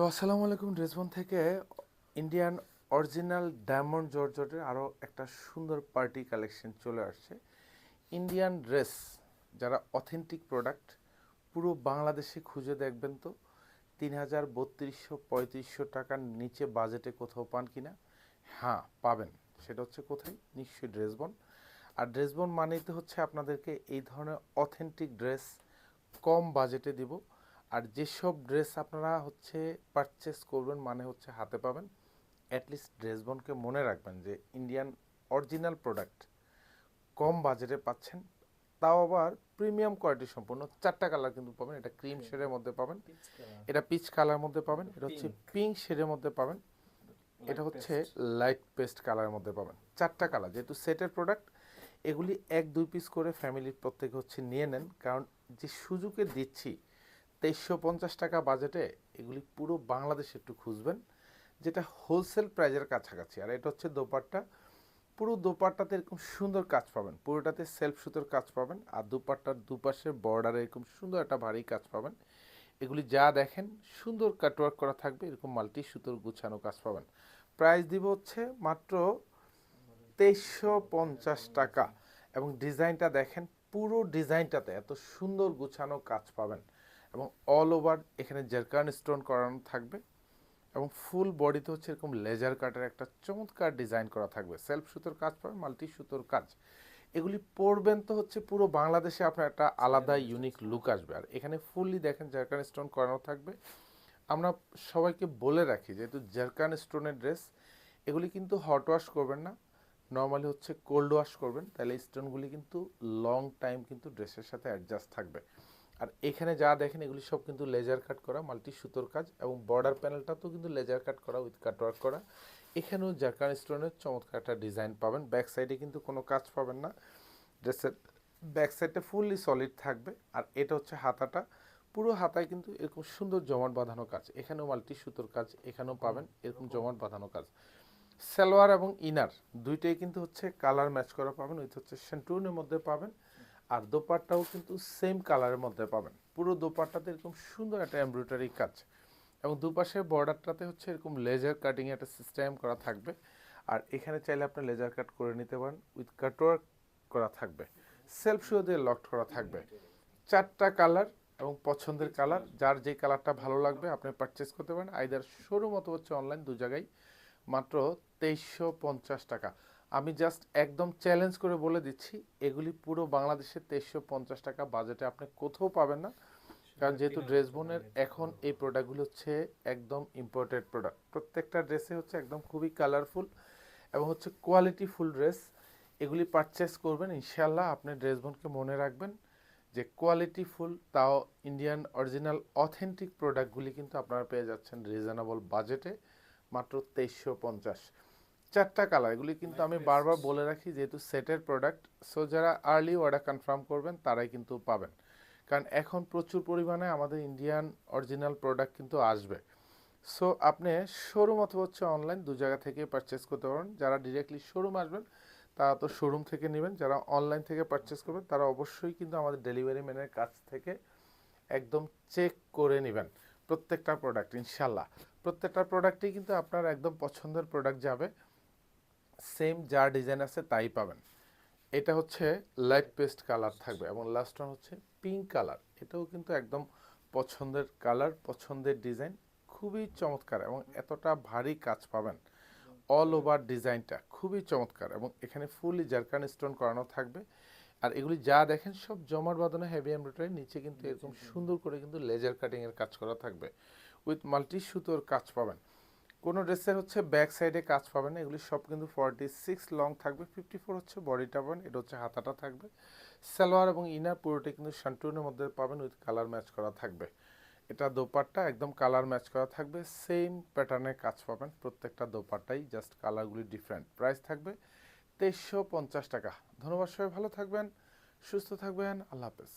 তো আসসালামু আলাইকুম। ড্রেসবন থেকে ইন্ডিয়ান অরিজিনাল ডায়মন্ড জর্জেটের আরও একটা সুন্দর পার্টি কালেকশন চলে আসছে। ইন্ডিয়ান ড্রেস যারা অথেন্টিক প্রোডাক্ট পুরো বাংলাদেশে খুঁজে দেখবেন তো 3,000 3200 3500 টাকার নিচে বাজেটে কোথাও পান কিনা? হ্যাঁ, পাবেন। সেটা হচ্ছে কোথায়? নিশ্চয়ই ড্রেসবন। আর ড্রেসবন মানেই তো হচ্ছে আপনাদেরকে এই ধরনের অথেন্টিক ড্রেস কম বাজেটে দিব। আর যেসব ড্রেস আপনারা হচ্ছে পারচেস করবেন মানে হচ্ছে হাতে পাবেন, অ্যাটলিস্ট ড্রেসবনকে মনে রাখবেন যে ইন্ডিয়ান অরিজিনাল প্রোডাক্ট কম বাজেটে পাচ্ছেন, তাও আবার প্রিমিয়াম কোয়ালিটি সম্পূর্ণ। 4টা কালার কিন্তু পাবেন। এটা ক্রিম শেডের মধ্যে পাবেন, এটা পিচ কালার মধ্যে পাবেন, এটা হচ্ছে পিঙ্ক শেডের মধ্যে পাবেন, এটা হচ্ছে লাইট পেস্ট কালারের মধ্যে পাবেন। 4টা কালার, যেহেতু সেটের প্রোডাক্ট, এগুলি 1-2 পিস করে ফ্যামিলির প্রত্যেকে হচ্ছে নিয়ে নেন। কারণ যে সুযোগে দিচ্ছি 2350 টাকা বাজেটে, এগুলি পুরো বাংলাদেশে একটু খুঁজবেন, যেটা হোলসেল প্রাইজের কাছাকাছি। আর এটা হচ্ছে দোপাট্টা। পুরো দোপাট্টাতে এরকম সুন্দর কাজ পাবেন, পুরোটাতে সেলফ সুতোর কাজ পাবেন। আর দোপাট্টার দুপাশে বর্ডারে এরকম সুন্দর একটা ভারী কাজ পাবেন। এগুলি যা দেখেন সুন্দর কাটওয়ার্ক করা থাকবে, এরকম মাল্টি সুতোর গুছানো কাজ পাবেন। প্রাইস দিব হচ্ছে মাত্র 2350 টাকা। এবং ডিজাইনটা দেখেন, পুরো ডিজাইনটাতে এত সুন্দর গুছানো কাজ পাবেন এবং অল ওভার এখানে জারকান স্টোন করানো থাকবে এবং ফুল বডিতে হচ্ছে এরকম লেজার কাটের একটা চমৎকার ডিজাইন করা থাকবে। সেলফ সুতোর কাজ পাবেন, মাল্টি সুতোর কাজ। এগুলি পরবেন তো হচ্ছে পুরো বাংলাদেশে আপনার একটা আলাদা ইউনিক লুক আসবে। আর এখানে ফুললি দেখেন জারকান স্টোন করানো থাকবে। আমরা সবাইকে বলে রাখি, যেহেতু জারকান স্টোনের ড্রেস, এগুলি কিন্তু হট ওয়াশ করবেন না, নর্মালি হচ্ছে কোল্ড ওয়াশ করবেন, তাহলে স্টোনগুলি কিন্তু লং টাইম কিন্তু ড্রেসের সাথে অ্যাডজাস্ট থাকবে। আর এখানে যা দেখেন এগুলি সব কিন্তু লেজার কাট করা মাল্টি সুতোর কাজ, এবং বর্ডার প্যানেলটাতেও কিন্তু লেজার কাট করা উইথ কাটওয়ার্ক করা। এখানেও জারকান স্টোনের চমৎকার একটা ডিজাইন পাবেন। ব্যাক সাইডে কিন্তু কোনো কাজ পাবেন না, ড্রেসের ব্যাক সাইডটা ফুললি সলিড থাকবে। আর এটা হচ্ছে হাতাটা, পুরো হাতায় কিন্তু এরকম সুন্দর জমাট বাঁধানো কাজ, এখানেও মাল্টি সুতোর কাজ, এখানেও পাবেন এরকম জমাট বাঁধানো কাজ। সালোয়ার এবং ইনার দুইটাই কিন্তু হচ্ছে কালার ম্যাচ করা পাবেন, উইথ হচ্ছে সেন্টুনের মধ্যে পাবেন। আর দোপাট্টাও কিন্তু সেম কালারের মধ্যে পাবেন। পুরো দোপাট্টাতে এরকম সুন্দর একটা এমব্রয়ডারি কাজ, এবং দুপাশে বর্ডারটাতে হচ্ছে এরকম লেজার কাটিং একটা সিস্টেম করা থাকবে। আর এখানে চাইলে আপনি লেজার কাট করে নিতে পারেন, উইথ কাটওয়ার্ক করা থাকবে, সেলফ শো দিয়ে লক করা থাকবে। 4টা কালার এবং পছন্দের কালার, যার যে কালারটা ভালো লাগবে আপনি পারচেস করতে পারেন, আইদার শোরুম অথবা হচ্ছে অনলাইন, দু জায়গায়। মাত্র 2350 টাকা। আমি জাস্ট একদম চ্যালেঞ্জ করে বলে দিচ্ছি, এগুলি পুরো বাংলাদেশে 2350 টাকা বাজেটে আপনি কোথাও পাবেন না। কারণ যেহেতু ড্রেসবনের এখন এই প্রোডাক্টগুলো হচ্ছে একদম ইম্পোর্টেড প্রোডাক্ট, প্রত্যেকটা ড্রেসে হচ্ছে একদম খুবই কালারফুল এবং হচ্ছে কোয়ালিটি ফুল ড্রেস। এগুলি পারচেস করবেন, ইনশাল্লাহ আপনি ড্রেসবনকে মনে রাখবেন যে কোয়ালিটি ফুল, তাও ইন্ডিয়ান অরিজিনাল অথেন্টিক প্রোডাক্টগুলি কিন্তু আপনারা পেয়ে যাচ্ছেন রিজনেবল বাজেটে, মাত্র 2350। 4টা কালার, এগুলি কিন্তু আমি বারবার বলে রাখি যেহেতু সেটের প্রোডাক্ট, সো যারা আর্লি অর্ডার কনফার্ম করবেন তারাই কিন্তু পাবেন। কারণ এখন প্রচুর পরিমাণে আমাদের ইন্ডিয়ান অরিজিনাল প্রোডাক্ট কিন্তু আসবে। সো আপনি শোরুম অথবা হচ্ছে অনলাইন, দু জায়গা থেকে পারচেস করতে পারেন। যারা ডিরেক্টলি শোরুম আসবেন তারা তো শোরুম থেকে নেবেন, যারা অনলাইন থেকে পারচেস করবেন তারা অবশ্যই কিন্তু আমাদের ডেলিভারি ম্যানের কাছ থেকে একদম চেক করে নেবেন প্রত্যেকটা প্রোডাক্ট। ইনশাল্লাহ প্রত্যেকটা প্রোডাক্টই কিন্তু আপনার একদম পছন্দের প্রোডাক্ট যাবে, সেম যা ডিজাইন আছে তাই পাবেন। এটা হচ্ছে লাইট পেস্ট কালার থাকবে এবং লাস্ট ওয়ান হচ্ছে পিঙ্ক কালার, এটাও কিন্তু একদম পছন্দের কালার, পছন্দের ডিজাইন, খুবই চমৎকার এবং এতটা ভারী কাজ পাবেন। অল ওভার ডিজাইনটা খুবই চমৎকার এবং এখানে ফুললি জারকান স্টোন করানো থাকবে। আর এগুলি যা দেখেন সব জমাট বাঁধানো হেভি এমব্রয়ডারি, নিচে কিন্তু এরকম সুন্দর করে কিন্তু লেজার কাটিংয়ের কাজ করা থাকবে, উইথ মাল্টি সুতোর কাজ পাবেন। কোনো ড্রেসের হচ্ছে ব্যাক সাইডে কাজ পাবেন না, এগুলি সব কিন্তু 46 লং থাকবে, 54 হচ্ছে বডিটা পাবেন, এটা হচ্ছে হাতাটা থাকবে। সালোয়ার এবং ইনার পুরোটা কিন্তু শান্টুনের মধ্যে পাবেন, উইথ কালার ম্যাচ করা থাকবে। এটা দোপাট্টা একদম কালার ম্যাচ করা থাকবে, সেম প্যাটার্নের কাজ পাবেন প্রত্যেকটা দোপাট্টাই, জাস্ট কালারগুলি ডিফারেন্ট। প্রাইস থাকবে 2350 টাকা। ধন্যবাদ, সবাই ভালো থাকবেন, সুস্থ থাকবেন, আল্লাহ হাফেজ।